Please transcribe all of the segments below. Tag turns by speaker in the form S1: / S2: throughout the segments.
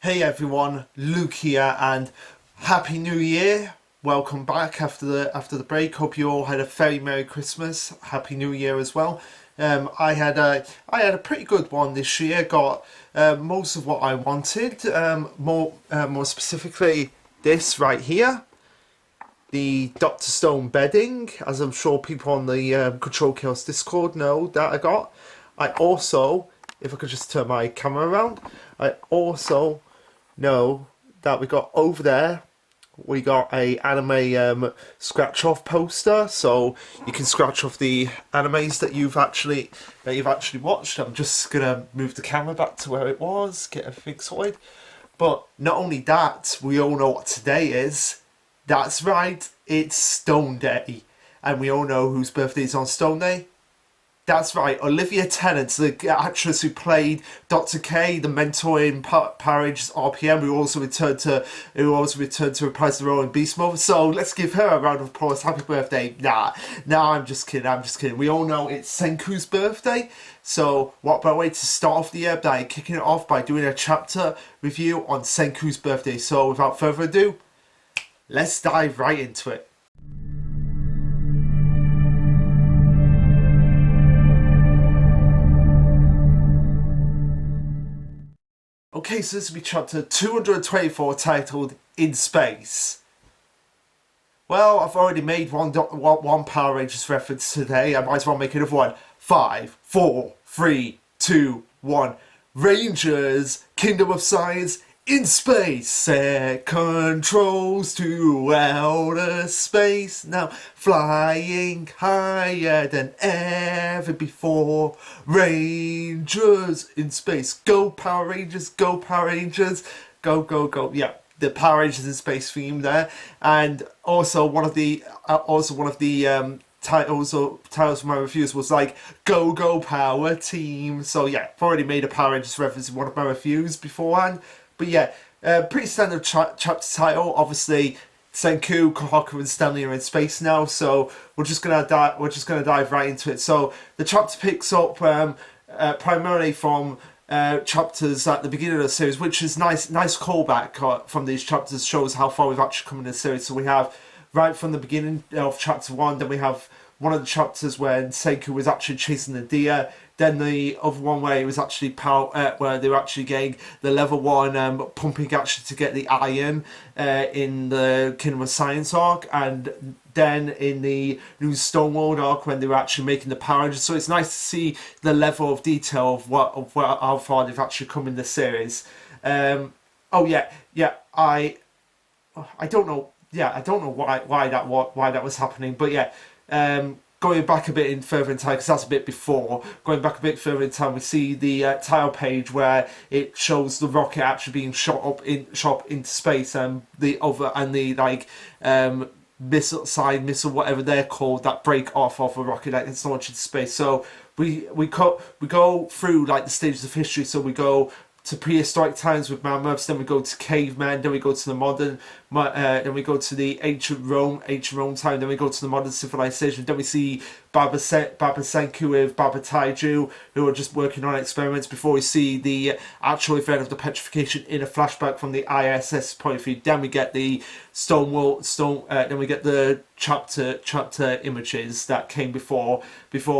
S1: Hey everyone, Luke here, and Happy New Year! Welcome back after the break. Hope you all had a very Merry Christmas. Happy New Year as well. I had a pretty good one this year. Got most of what I wanted. More specifically, this right here, the Dr. Stone bedding, as I'm sure people on the Control Chaos Discord know that I got. I also, if I could just turn my camera around, I also know that we got over there, we got a anime scratch off poster, so you can scratch off the animes that you've actually watched. I'm just gonna move the camera back to where it was, get everything sorted. But not only that, we all know what today is. That's right, it's Stone Day, and we all know whose birthday is on Stone Day. That's right, Olivia Tennant, the actress who played Dr. K, the mentor in Power Rangers RPM, who also returned to reprise the role in Beast Mode. So let's give her a round of applause. Happy birthday! Nah, I'm just kidding. We all know it's Senku's birthday. So what better way to start off the year by kicking it off by doing a chapter review on Senku's birthday? So without further ado, let's dive right into it. Okay, so this will be chapter 224, titled In Space. Well, I've already made one Power Rangers reference today. I might as well make another one. 5, 4, 3, 2, 1. Rangers, Kingdom of Science, in space, set controls to outer space, now flying higher than ever before. Rangers in space, go Power Rangers, go Power Rangers, go, go, go. Yeah, the Power Rangers in space theme there, and also one of the titles of my reviews was like "Go Go Power Team." So yeah, I've already made a Power Rangers reference in one of my reviews beforehand. But yeah, pretty standard chapter title. Obviously, Senku, Kohaku, and Stanley are in space now, so we're just gonna dive right into it. So the chapter picks up primarily from chapters at the beginning of the series, which is nice callback from these chapters. Shows how far we've actually come in the series. So we have right from the beginning of chapter 1, then we have one of the chapters when Senku was actually chasing the deer. Then the other one where it was actually where they were actually getting the level 1 pumping action to get the iron in the Kingdom of Science arc, and then in the new Stone World arc when they were actually making the Power Rangers. So it's nice to see the level of detail of how far they've actually come in the series. Oh yeah, I don't know. Yeah, I don't know why that was happening, but yeah. Going back a bit further in time, because that's a bit before. Going back a bit further in time, we see the tile page where it shows the rocket actually being shot up into space, and the missile, whatever they're called, that break off of a rocket that gets launched into space. So we go through like the stages of history. So we go to prehistoric times with mammoths, then we go to cavemen, then we go to the modern, then we go to the ancient Rome time, then we go to the modern civilization, then we see Baba Senku with Baba Taiju, who are just working on experiments before we see the actual event of the petrification in a flashback from the ISS point of view. Then we get the then we get the chapter images that came before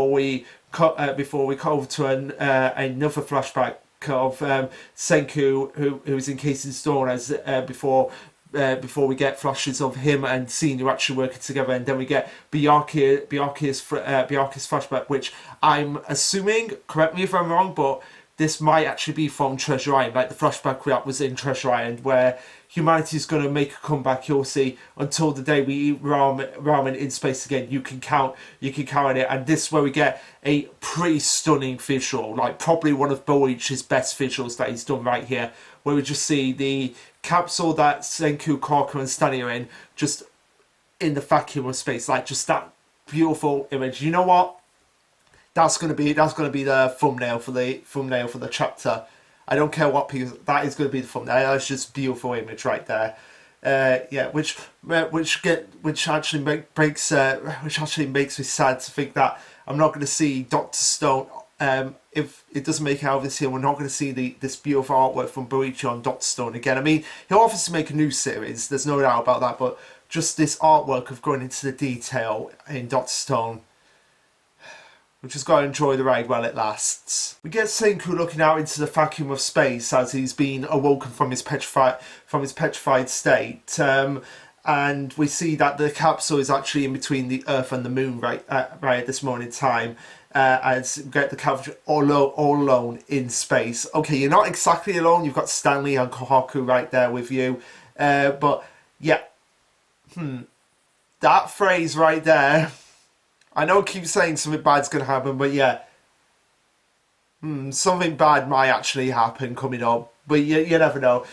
S1: we cut over to another flashback of Senku, who's encased in stone, as before we get flashes of him and Sean who are actually working together, and then we get Byakuya's flashback, which I'm assuming, correct me if I'm wrong, but this might actually be from Treasure Island, like the flashback that was in Treasure Island, where humanity's going to make a comeback. You'll see, until the day we eat ramen in space again. You can count on it, and this is where we get a pretty stunning visual, like probably one of Boichi's best visuals that he's done right here, where we just see the capsule that Senku, Korka, and Stanley are in, just in the vacuum of space, like just that beautiful image. You know what? That's gonna be the thumbnail for the chapter. I don't care what people. That is going to be the thumbnail. That's just beautiful image right there. Yeah, which actually makes me sad to think that I'm not going to see Dr. Stone if it doesn't make it out of this year, we're not going to see this beautiful artwork from Boichi on Dot Stone again. I mean, he'll obviously make a new series, there's no doubt about that, but just this artwork of going into the detail in Dot Stone, we just got to enjoy the ride while it lasts. We get Senku looking out into the vacuum of space as he's been awoken from his petrified state. And we see that the capsule is actually in between the Earth and the Moon right at this moment in time. As we get the capsule all alone in space. Okay, you're not exactly alone. You've got Stanley and Kohaku right there with you. But yeah, that phrase right there. I know I keep saying something bad's going to happen, but yeah, something bad might actually happen coming up. But you never know.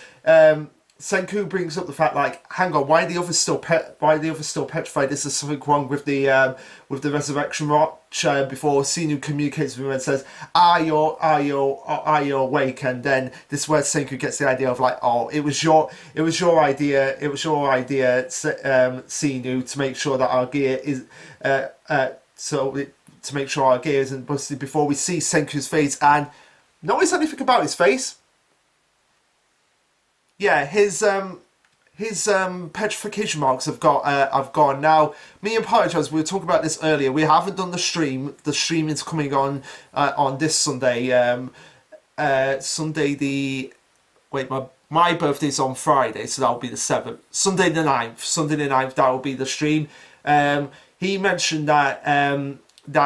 S1: Senku brings up the fact, like, hang on, why are the others still petrified? Is there something wrong with the resurrection watch? Before Sinu communicates with him and says, "Are you awake?" And then this is where Senku gets the idea of, like, oh, it was your idea, Sinu, to make sure that our gear is to make sure our gear isn't busted. Before we see Senku's face and notice anything about his face. Yeah, his petrification marks have gone. Now, me and Apologize, we were talking about this earlier. We haven't done the stream. The stream is coming on this Sunday. My birthday's on Friday, so that'll be the 7th. Sunday the 9th, that will be the stream. He mentioned that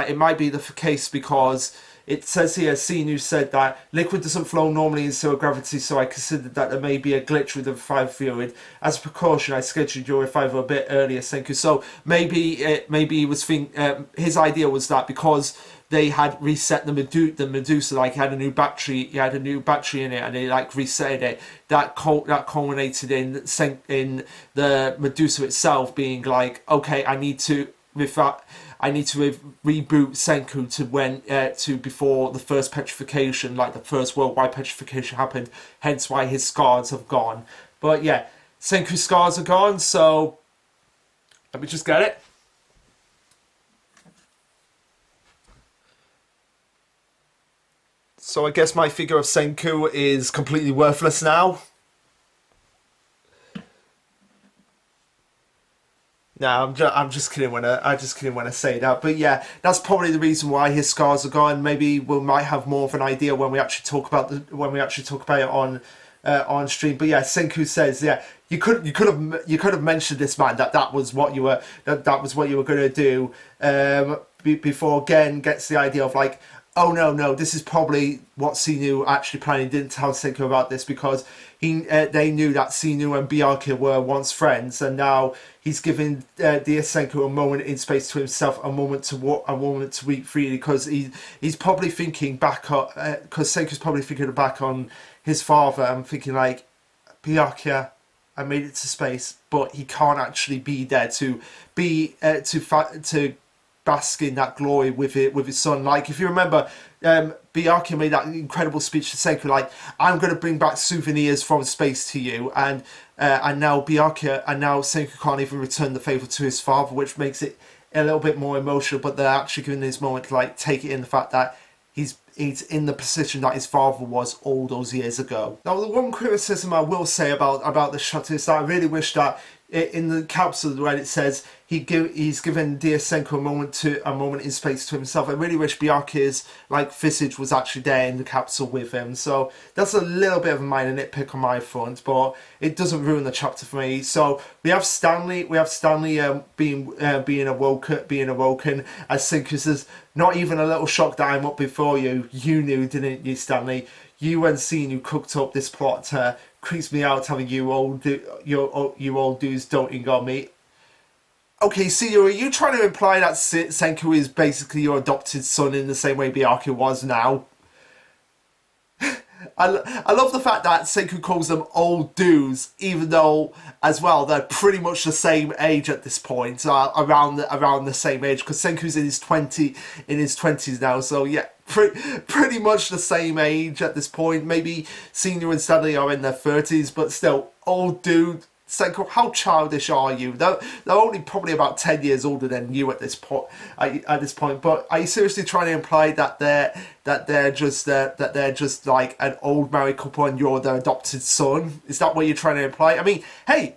S1: it might be the case because it says here, Sinu said that liquid doesn't flow normally in zero gravity, so I considered that there may be a glitch with the revival fluid. As a precaution, I scheduled your revival a bit earlier, Senku. So maybe he was his idea was that because they had reset the Medusa, like he had a new battery in it, and they like reset it. That culminated in the Medusa itself being like, okay, I need to reboot Senku to before the first petrification, like the first worldwide petrification happened. Hence why his scars have gone. But yeah, Senku's scars are gone. So let me just get it. So I guess my figure of Senku is completely worthless now. No, I'm just kidding when I say that. But yeah, that's probably the reason why his scars are gone. Maybe we might have more of an idea when we actually talk about it on stream. But yeah, Senku says, yeah, you could have mentioned this, man, that was what you were going to do. Before Gen gets the idea of like, oh no, this is probably what Sinu actually planning. Didn't tell Senku about this because they knew that Sinu and Byakuya were once friends, and now he's giving dear Senku a moment in space to himself, a moment to weep freely, because he's probably thinking back on because Senku's probably thinking back on his father and thinking like, Byakuya, I made it to space, but he can't actually be there to bask in that glory with his son. Like, if you remember, Byakuya made that incredible speech to Senku, like, I'm going to bring back souvenirs from space to you, and now Senku can't even return the favour to his father, which makes it a little bit more emotional. But they're actually giving this moment to like take it in the fact that he's in the position that his father was all those years ago. Now, the one criticism I will say about the shot is that I really wish that in the capsule when it says he's given dear Senku a moment in space to himself, I really wish Byakuya's like visage was actually there in the capsule with him. So that's a little bit of a minor nitpick on my front, but it doesn't ruin the chapter for me. So we have Stanley being awoken as Senku says, not even a little shock that I'm up before you. You knew, didn't you, Stanley? You and Sinu cooked up this plot. Creeps me out having you old dudes doting on me. Okay, Sinu, are you trying to imply that Senku is basically your adopted son in the same way Byakuya was now? I love the fact that Senku calls them old dudes, even though, as well, they're pretty much the same age at this point, around the same age, because Senku's in his 20s now, so yeah, pretty much the same age at this point. Maybe Senior and Stanley are in their 30s, but still, old dude. Senku, how childish are you? They're only probably about 10 years older than you at this point. At this point, but are you seriously trying to imply that they're just like an old married couple and you're their adopted son? Is that what you're trying to imply? I mean, hey,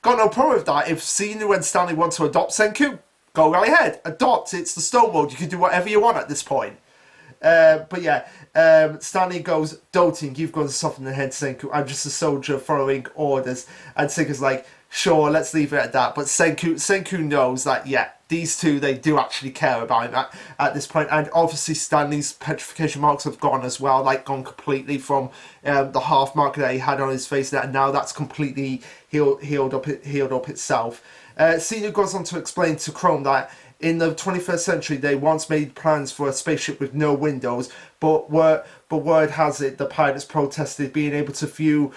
S1: got no problem with that. If Sinu and Stanley want to adopt Senku, go right ahead. Adopt. It's the Stone World. You can do whatever you want at this point. But yeah, Stanley goes, doting, you've gone to soften the head, Senku. I'm just a soldier following orders. And Senku's like, sure, let's leave it at that. But Senku knows that, yeah, these two, they do actually care about him at this point. And obviously Stanley's petrification marks have gone as well, like gone completely from the half mark that he had on his face, and now that's completely healed up itself. Senior goes on to explain to Chrome that in the 21st century, they once made plans for a spaceship with no windows, but word has it the pilots protested being able to view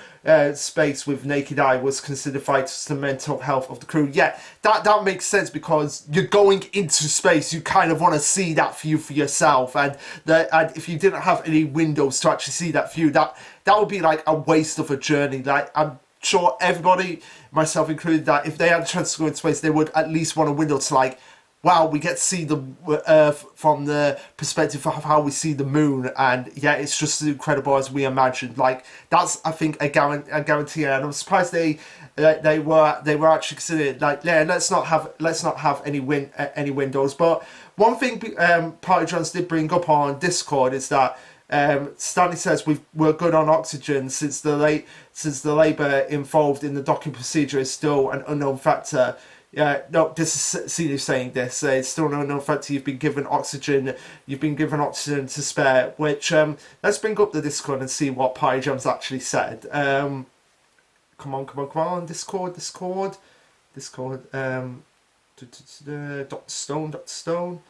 S1: space with naked eye was considered vital to the mental health of the crew. Yeah, that makes sense because you're going into space. You kind of want to see that view for yourself, and if you didn't have any windows to actually see that view, that would be like a waste of a journey. Like, I'm sure everybody, myself included, that if they had a chance to go into space, they would at least want a window to like, wow, we get to see the Earth from the perspective of how we see the moon, and yeah, it's just as incredible as we imagined. Like, that's, I think, a guarantee, and I'm surprised they were actually considered like, yeah, let's not have any windows. But one thing Party Johns did bring up on Discord is that Stanley says we're good on oxygen since the labour involved in the docking procedure is still an unknown factor. Yeah, no, this is Senior saying this. It's still no unknown factor. You've been given oxygen to spare. Which let's bring up the Discord and see what Party Jam's actually said. Come on, Discord. Dr. Stone.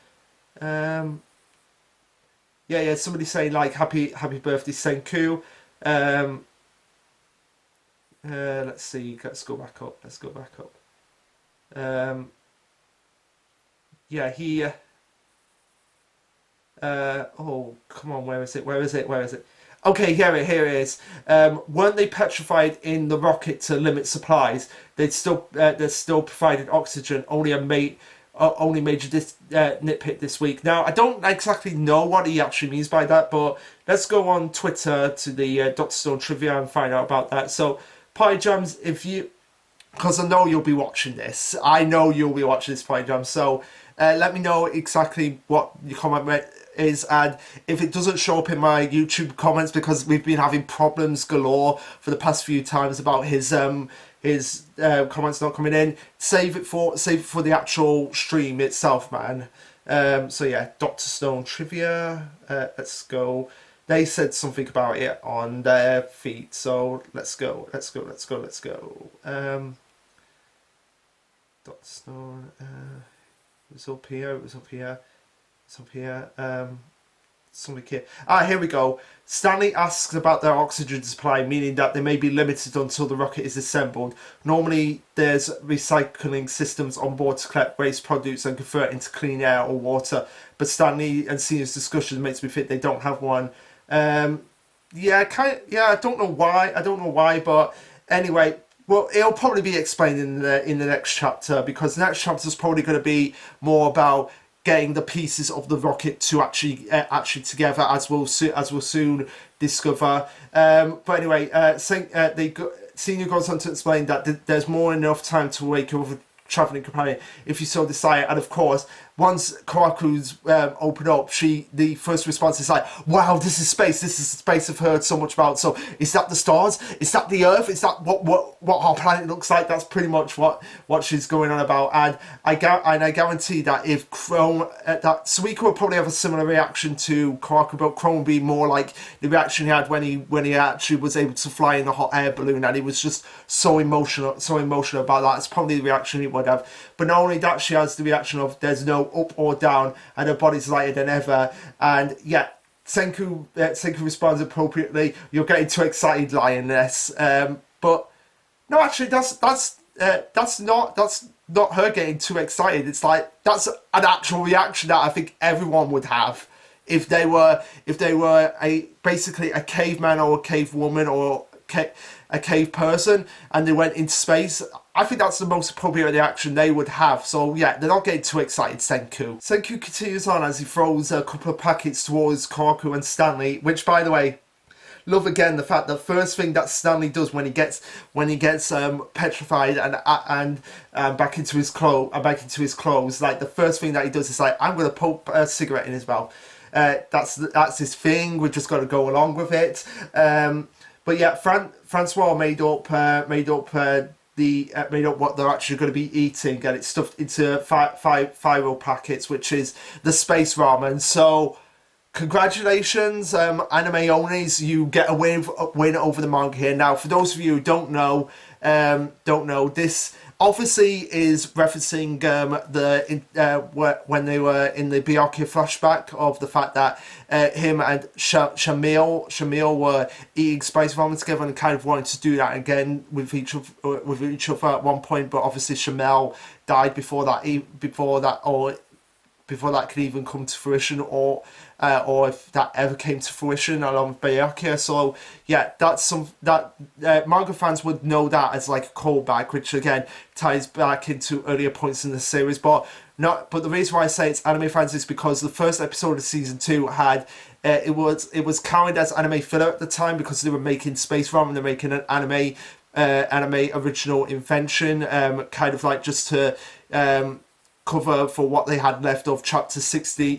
S1: Yeah. Somebody saying like happy birthday, Senku. Let's see. Let's go back up. Yeah, he oh, come on, where is it? Okay, here it is. Weren't they petrified in the rocket to limit supplies? They're still provided oxygen. Only major nitpick this week. Now, I don't exactly know what he actually means by that, but let's go on Twitter to the Dr. Stone trivia and find out about that. So, Party Jams, because I know you'll be watching this. Party Jam. So let me know exactly what your comment is, and if it doesn't show up in my YouTube comments, because we've been having problems galore for the past few times about his comments not coming in, save it for the actual stream itself, man. So yeah, Dr. Stone trivia. Let's go. They said something about it on their feed, so let's go. Dot Stone, it was up here. Something here. Here we go. Stanley asks about their oxygen supply, meaning that they may be limited until the rocket is assembled. Normally, there's recycling systems on board to collect waste produce and convert into clean air or water. But Stanley and Senior's discussion makes me think they don't have one. I don't know why, but anyway. Well, it'll probably be explained in the next chapter, because the next chapter is probably going to be more about getting the pieces of the rocket to actually together, as we'll soon discover. But anyway, Senior goes on to explain that there's more than enough time to wake up with travelling companion if you so desire, and of course, once Kawaku's open up, the first response is like, wow, this is space I've heard so much about. So is that the stars? Is that the Earth? Is that what our planet looks like? That's pretty much what she's going on about. And I guarantee that if Chrome, that Suika will probably have a similar reaction to Kawaku, but Chrome will be more like the reaction he had when he actually was able to fly in the hot air balloon, and he was just so emotional about that. It's probably the reaction he would have. But not only that, she has the reaction of there's no up or down, and her body's lighter than ever. And yeah, Senku responds appropriately. You're getting too excited, lioness. But no, actually, that's not her getting too excited. It's like that's an actual reaction that I think everyone would have if they were basically a caveman or a cave woman or a cave person and they went into space. I think that's the most appropriate reaction they would have. So yeah, they're not getting too excited, Senku. Senku continues on as he throws a couple of packets towards Kohaku and Stanley, which, by the way, love again the fact that first thing that Stanley does when he gets petrified and back into his clothes, like the first thing that he does is like, I'm gonna poke a cigarette in his mouth. That's his thing. We've just got to go along with it. But yeah, Francois made up what they're actually going to be eating, and it's stuffed into five packets, which is the space ramen. So congratulations, anime owners, you get a win over the manga here. Now, for those of you who don't know, this obviously is referencing when they were in the Byakuya flashback of the fact that him and Shamil were eating spice ramen together and kind of wanted to do that again with each other at one point, but obviously Shamil died before that could even come to fruition, or if that ever came to fruition along with Byakuya. So yeah, manga fans would know that as like a callback, which again ties back into earlier points in the series. But the reason why I say it's anime fans is because the first episode of season 2 had it was counted as anime filler at the time because they were making space ramen, they're making an anime original invention, kind of like just to cover for what they had left of chapter 60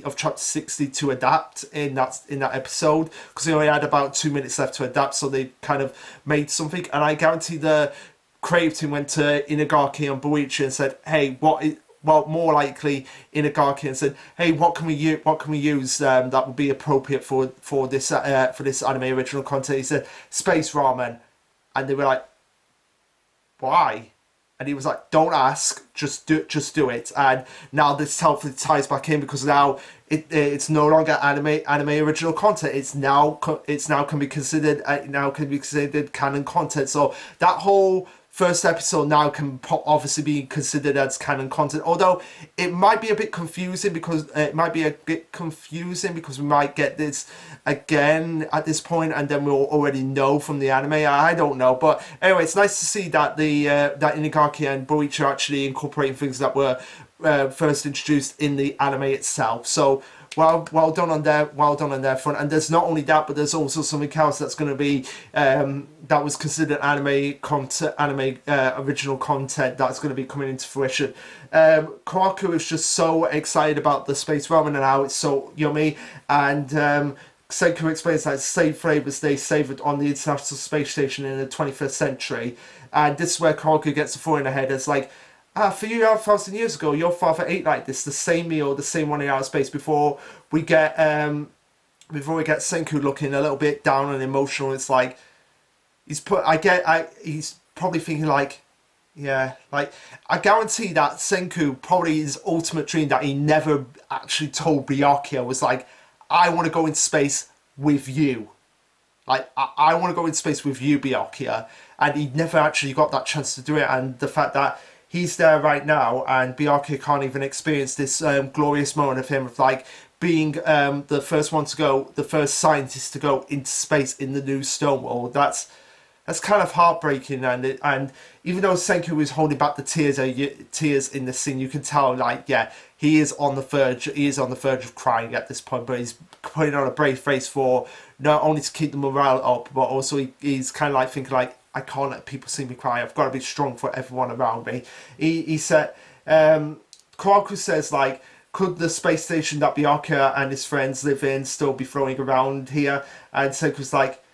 S1: to adapt in that episode, because they only had about 2 minutes left to adapt, so they kind of made something. And I guarantee the creative team went to Inagaki and Boichi and said, hey, more likely Inagaki, and said, hey, what can we use that would be appropriate for this anime original content? He said space ramen, and they were like, why? And he was like, don't ask, just do it. And now this helpfully ties back in, because now it's no longer anime original content. It's now can be considered canon content. So that whole first episode now can obviously be considered as canon content, although it might be a bit confusing because we might get this again at this point, and then we'll already know from the anime. I don't know, but anyway, it's nice to see that that Inagaki and Boichi are actually incorporating things that were first introduced in the anime itself. So well done on their front. And there's not only that, but there's also something else that's going to be that was considered anime original content that's going to be coming into fruition. Kohaku is just so excited about the space ramen and how it's so yummy, and Senku explains that same flavors they savoured on the International Space Station in the 21st century, and this is where Kohaku gets a thought in her head. It's like, a few 1,000 years ago, your father ate like this, the same meal, the same one in outer space, before we get Senku looking a little bit down and emotional. It's like he's probably thinking like, yeah, like I guarantee that Senku probably his ultimate dream that he never actually told Byakuya was like, I want to go into space with you. Like, I want to go into space with you, Byakuya. And he never actually got that chance to do it. And the fact that he's there right now and Byakuya can't even experience this glorious moment of him, of like being the first scientist to go into space in the new Stone World. That's kind of heartbreaking, and even though Senku is holding back the tears in this scene, you can tell, like, yeah, he is on the verge of crying at this point, but he's putting on a brave face for not only to keep the morale up, but also he's kind of like thinking like, I can't let people see me cry. I've got to be strong for everyone around me. He said, Kohaku says, like, could the space station that Byakuya and his friends live in still be floating around here? And Senku's like,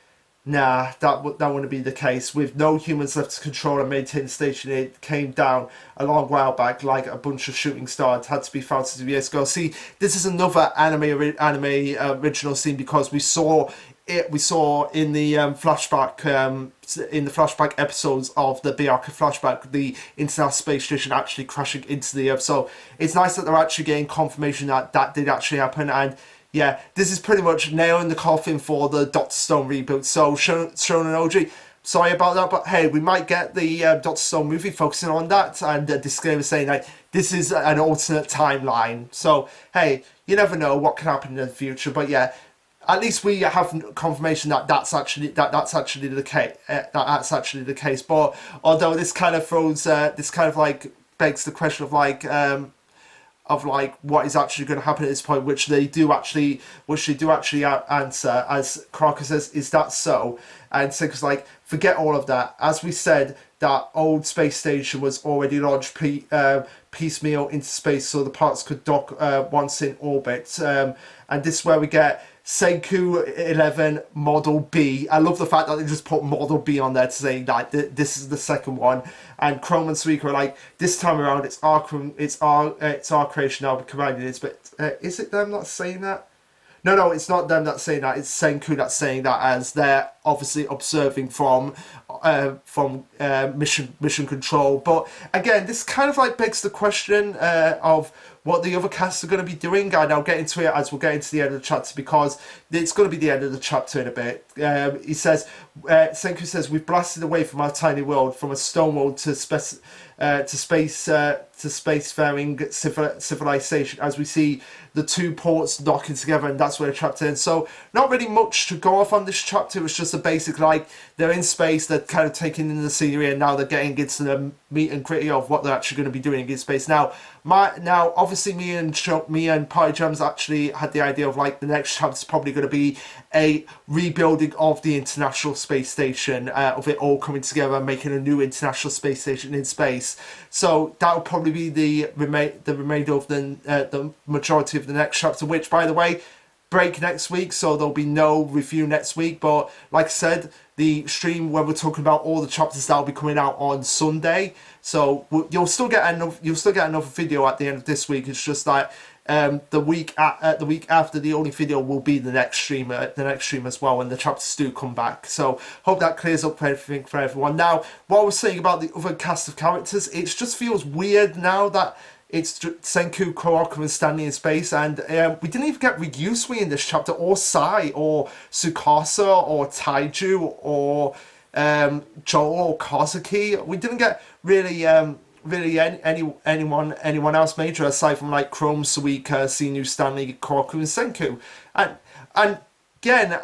S1: nah, that wouldn't be the case. With no humans left to control and maintain the station, it came down a long while back, like a bunch of shooting stars. Had to be found 60 years ago. See, this is another anime original scene, because we saw in the flashback episodes of the Byakuya flashback, the International Space Station actually crashing into the Earth. So it's nice that they're actually getting confirmation that did actually happen. And yeah, this is pretty much nailing the coffin for the Dr. Stone reboot. So Shonen Oji, sorry about that, but hey, we might get the Dr. Stone movie focusing on that, and a disclaimer saying that this is an alternate timeline. So hey, you never know what can happen in the future. But yeah, at least we have confirmation that that's actually the case. That's actually the case. But although this kind of throws, this kind of like begs the question of like what is actually going to happen at this point, which they do actually answer, as Crocker says, is that so? And so it's like, forget all of that. As we said, that old space station was already launched piecemeal into space, so the parts could dock once in orbit. And this is where we get SENKU 11 Model B. I love the fact that they just put Model B on there to say that this is the second one. And Chrome and Suika are like, this time around it's our creation now, we're combining this. But is it them that's saying that? No, it's not them that's saying that. It's SENKU that's saying that, as they're obviously observing from mission control. But again, this kind of like begs the question of what the other casts are going to be doing, and I'll get into it as we'll get into the end of the chapter, because it's going to be the end of the chapter in a bit. He says, SENKU says, we've blasted away from our tiny world, from a stone world to spacefaring civilization, as we see the two ports knocking together, and that's where the chapter ends. So not really much to go off on this chapter. It was just a basic, like, they're in space, they're kind of taking in the scenery, and now they're getting into the meat and gritty of what they're actually going to be doing in space. Now obviously me and Party Jams actually had the idea of like the next chapter is probably going to be a rebuilding of the International Space Station, of it all coming together and making a new International Space Station in space. So that will probably be the remainder of the majority of the next chapter, which, by the way, break next week, so there'll be no review next week. But like I said, the stream where we're talking about all the chapters, that'll be coming out on Sunday, so you'll still get another video at the end of this week. It's just that the week after, the only video will be the next stream as well, when the chapters do come back. So hope that clears up everything for everyone. Now, what I was saying about the other cast of characters, it just feels weird now that it's SENKU, Kuroko, and Stanley in space, and we didn't even get Ryusui in this chapter, or Sai, or Tsukasa, or Taiju, or Joel, or Kazuki. We didn't get really anyone else major aside from like Chrome, Suika, Sinu, Stanley, Kuroko, and SENKU. And Gen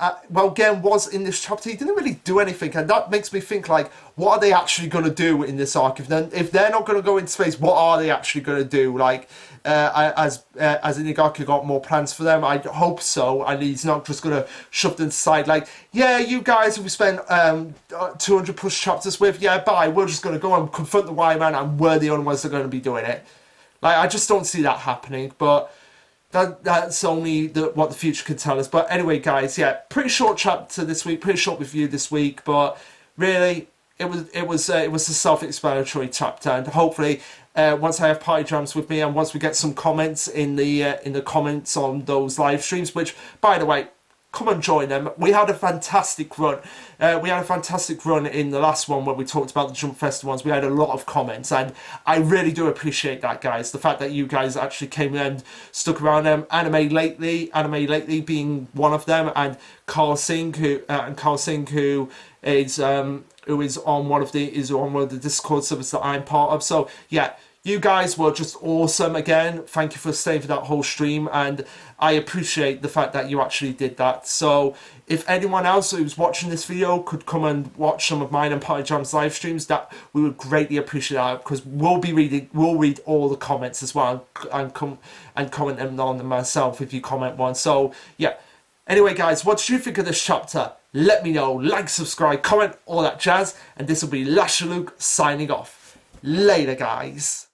S1: was in this chapter. He didn't really do anything, and that makes me think, like, what are they actually going to do in this arc? If they're not going to go into space, what are they actually going to do? Like, as Inagaki got more plans for them, I hope so, and he's not just going to shove them aside. Like, yeah, you guys who we spent 200 plus chapters with, yeah, bye. We're just going to go and confront the Y-Man, and we're the only ones that are going to be doing it. Like, I just don't see that happening, but that's only what the future can tell us. But anyway, guys, yeah, pretty short chapter this week, pretty short review this week, but really, it was a self-explanatory chapter, and hopefully, once I have Party Jams with me, and once we get some comments in the comments on those live streams, which, by the way, come and join them. We had a fantastic run. We had a fantastic run in the last one where we talked about the Jump Festival ones. We had a lot of comments, and I really do appreciate that, guys. The fact that you guys actually came and stuck around. Anime lately being one of them, and Carl Singh, who is on one of the Discord servers that I'm part of. So yeah, you guys were just awesome again. Thank you for staying for that whole stream, and I appreciate the fact that you actually did that. So if anyone else who's watching this video could come and watch some of mine and Party Jam's live streams, that we would greatly appreciate that, because we'll read all the comments as well, and comment them on them myself if you comment one. So yeah. Anyway, guys, what did you think of this chapter? Let me know. Like, subscribe, comment, all that jazz. And this will be Lasherluke signing off. Later, guys.